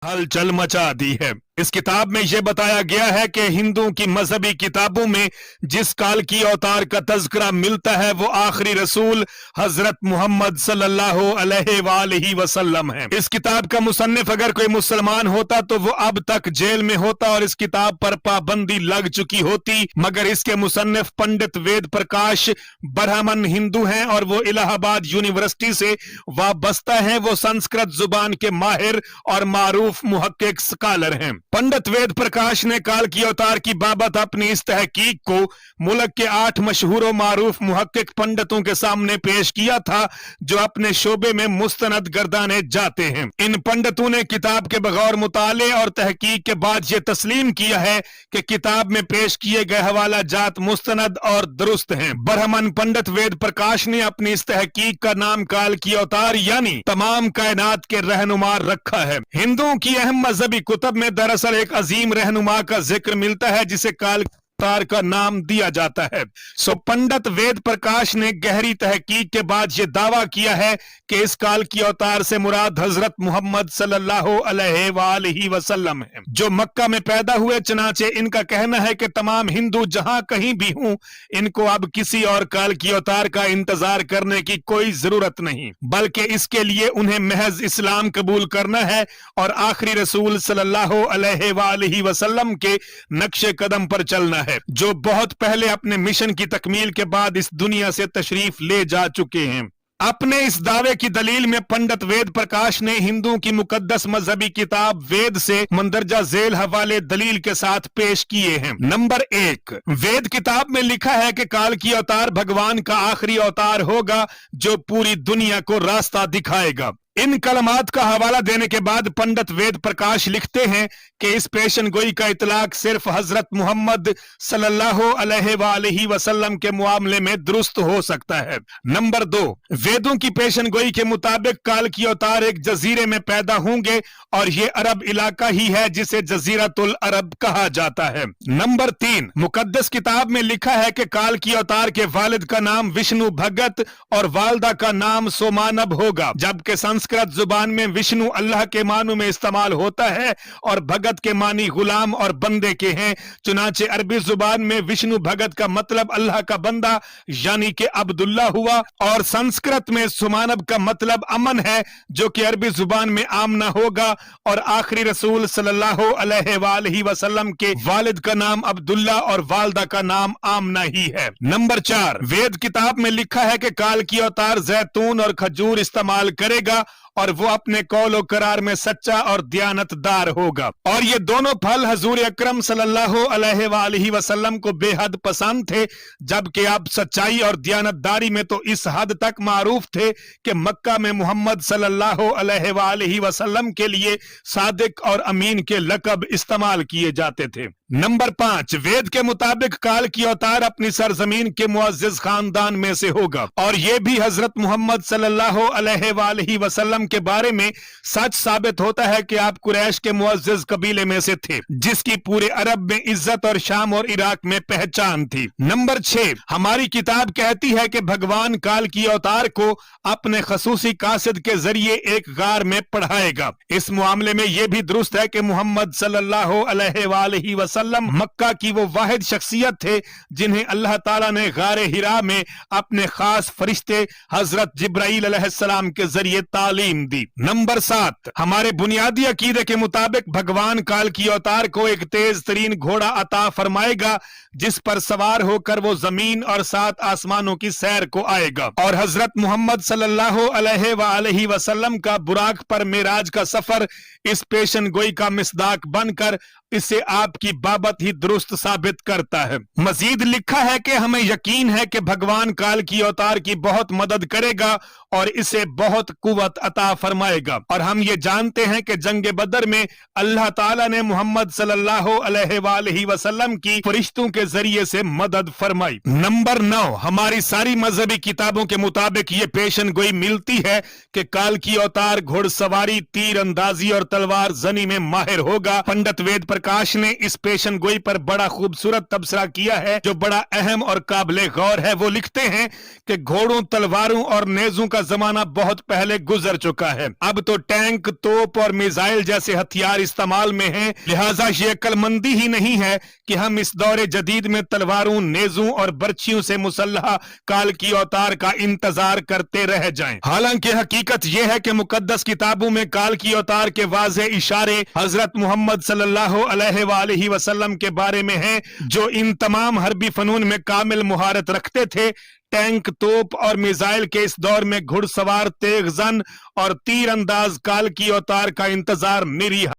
हलचल मचा दी है। इस किताब में यह बताया गया है कि हिंदुओं की मजहबी किताबों में जिस काल की अवतार का तज़किरा मिलता है वो आखिरी रसूल हजरत मोहम्मद सल्लल्लाहु अलैहि वसल्लम है। इस किताब का मुसन्निफ अगर कोई मुसलमान होता तो वो अब तक जेल में होता और इस किताब पर पाबंदी लग चुकी होती, मगर इसके मुसन्निफ पंडित वेद प्रकाश ब्राह्मण हिंदू हैं और वो इलाहाबाद यूनिवर्सिटी से वाबस्ता हैं। वो संस्कृत जुबान के माहिर और मारूफ मुहक्किक स्कॉलर हैं। पंडित वेद प्रकाश ने काल की अवतार की बाबत अपनी इस तहकीक को मुल्क के 8 मशहूर और मारूफ मुहक्किक पंडितों के सामने पेश किया था जो अपने शोबे में मुस्तनद गर्दाने जाते हैं। इन पंडितों ने किताब के बगौर मुताले और तहकीक के बाद यह तस्लीम किया है कि किताब में पेश किए गए हवाला जात मुस्तनद और दुरुस्त हैं। ब्राह्मण पंडित वेद प्रकाश ने अपनी इस तहकीक का नाम काल की अवतार यानी तमाम कायनात के रहनुमा रखा है। हिंदुओं की अहम मजहबी कुतब में दरअसल एक अजीम रहनुमा का जिक्र मिलता है जिसे काल अवतार का नाम दिया जाता है। सो पंडित वेद प्रकाश ने गहरी तहकीक के बाद यह दावा किया है कि इस काल की अवतार से मुराद हजरत मोहम्मद सल्लल्लाहु अलैहि वसल्लम है जो मक्का में पैदा हुए। चनाचे इनका कहना है कि तमाम हिंदू जहां कहीं भी हों इनको अब किसी और काल की अवतार का इंतजार करने की कोई जरूरत नहीं, बल्कि इसके लिए उन्हें महज इस्लाम कबूल करना है और आखिरी रसूल सल्लल्लाहु अलैहि वसल्लम के नक्शे कदम पर चलना है जो बहुत पहले अपने मिशन की तकमील के बाद इस दुनिया से तशरीफ ले जा चुके हैं। अपने इस दावे की दलील में पंडित वेद प्रकाश ने हिंदुओं की मुकद्दस मजहबी किताब वेद से मंदरजा झेल हवाले दलील के साथ पेश किए हैं। नंबर 1, वेद किताब में लिखा है कि काल की अवतार भगवान का आखिरी अवतार होगा जो पूरी दुनिया को रास्ता दिखाएगा। इन कलमात का हवाला देने के बाद पंडित वेद प्रकाश लिखते हैं कि इस पेशन गोई का इतलाक सिर्फ हजरत मोहम्मद सल्लल्लाहु अलैहि वसल्लम के मामले में दुरुस्त हो सकता है। नंबर 2, वेदों की पेशन गोई के मुताबिक काल की अवतार एक जजीरे में पैदा होंगे और ये अरब इलाका ही है जिसे जजीरतुल अरब कहा जाता है। नंबर 3, मुकद्दस किताब में लिखा है कि काल की अवतार के वालिद का नाम विष्णु भगत और वालदा का नाम सोमानब होगा, जबकि संस्कृत जुबान में विष्णु अल्लाह के मानू में इस्तेमाल होता है और भगत के मानी गुलाम और बंदे के हैं। चुनाचे अरबी जुबान में विष्णु भगत का मतलब अल्लाह का बंदा यानी कि अब्दुल्ला हुआ और संस्कृत में सुमानब का मतलब अमन है जो कि अरबी जुबान में आमना होगा और आखिरी रसूल सल्लल्लाहु अलैहि वसल्लम के वालिद का नाम अब्दुल्ला और वालदा का नाम आमना ही है। नंबर 4, वेद किताब में लिखा है कि काल की अवतार जैतून और खजूर इस्तेमाल करेगा और वो अपने कौल और करार में सच्चा और दयानतदार होगा और ये दोनों फल हजूर अकरम सल्लल्लाहु अलैहि वसल्लम को बेहद पसंद थे, जबकि आप सच्चाई और दयानतदारी में तो इस हद तक मारूफ थे कि मक्का में मोहम्मद सल्लल्लाहु अलैहि वसल्लम के लिए सादिक और अमीन के लकब इस्तेमाल किए जाते थे। नंबर 5, वेद के मुताबिक काल की अवतार अपनी सरजमीन के मुअज्जिज खानदान में से होगा और यह भी हजरत मोहम्मद सल्लल्लाहु अलैहि वसल्लम के बारे में सच साबित होता है कि आप कुरैश के मुअज्जिज कबीले में से थे जिसकी पूरे अरब में इज्जत और शाम और इराक में पहचान थी। नंबर 6, हमारी किताब कहती है कि भगवान काल की अवतार को अपने खसूसी कासिद के जरिए एक गार में पढ़ाएगा। इस मामले में यह भी दुरुस्त है कि मोहम्मद सल्लल्लाहु अलैहि वसल्लम मक्का की वो वाहिद शख्सियत थे जिन्हें अल्लाह ताला ने गारे हिरा में अपने खास फरिश्ते हजरत जिब्राइल अलैहिस्सलाम के जरिए तालीम दी। नंबर 7, हमारे बुनियादी अकीदे के मुताबिक भगवान काल की अवतार को एक तेज तरीन घोड़ा अता फरमाएगा जिस पर सवार होकर वो जमीन और 7 आसमानों की सैर को आएगा और हजरत मोहम्मद सल्लल्लाहु अलैहि वसल्लम का बुराक पर मेराज का सफर इस पेशन गोई का मिसदाक बनकर इसे आपकी बाबत ही दुरुस्त साबित करता है। मजीद लिखा है कि हमें यकीन है कि भगवान काल की अवतार की बहुत मदद करेगा और इसे बहुत कुव्वत अता फरमाएगा और हम ये जानते हैं कि जंग बदर में अल्लाह ताला ने मोहम्मद सल्लल्लाहु अलैहि वसल्लम की फरिश्तों के जरिए से मदद फरमाई। नंबर 9, हमारी सारी मजहबी किताबों के मुताबिक ये पेशन गोई मिलती है कि काल की अवतार घुड़सवारी, तीर अंदाजी और तलवार जनी में माहिर होगा। पंडित वेद प्रकाश ने इस पेशन गोई पर बड़ा खूबसूरत तबसरा किया है जो बड़ा अहम और काबिले गौर है। वो लिखते हैं कि घोड़ों, तलवारों और नेजों का जमाना बहुत पहले गुजर चुका چکا ہے. اب تو ٹینک، توپ اور میزائل جیسے ہتھیار استعمال میں ہیں، لہٰذا یہ عقل مندی ہی نہیں ہے کہ ہم اس دور جدید میں تلواروں، نیزوں اور برچھیوں سے مسلح کال کی اوتار کا انتظار کرتے رہ جائیں. حالانکہ حقیقت یہ ہے کہ مقدس کتابوں میں کال کی اوتار کے واضح اشارے حضرت محمد صلی اللہ علیہ وآلہ وسلم کے بارے میں ہیں، جو ان تمام حربی فنون میں کامل مہارت رکھتے تھے. ٹینک، توپ اور میزائل کے اس دور میں گھڑ سوار، تیغ زن اور تیر انداز کال کی اوتار کا انتظار میری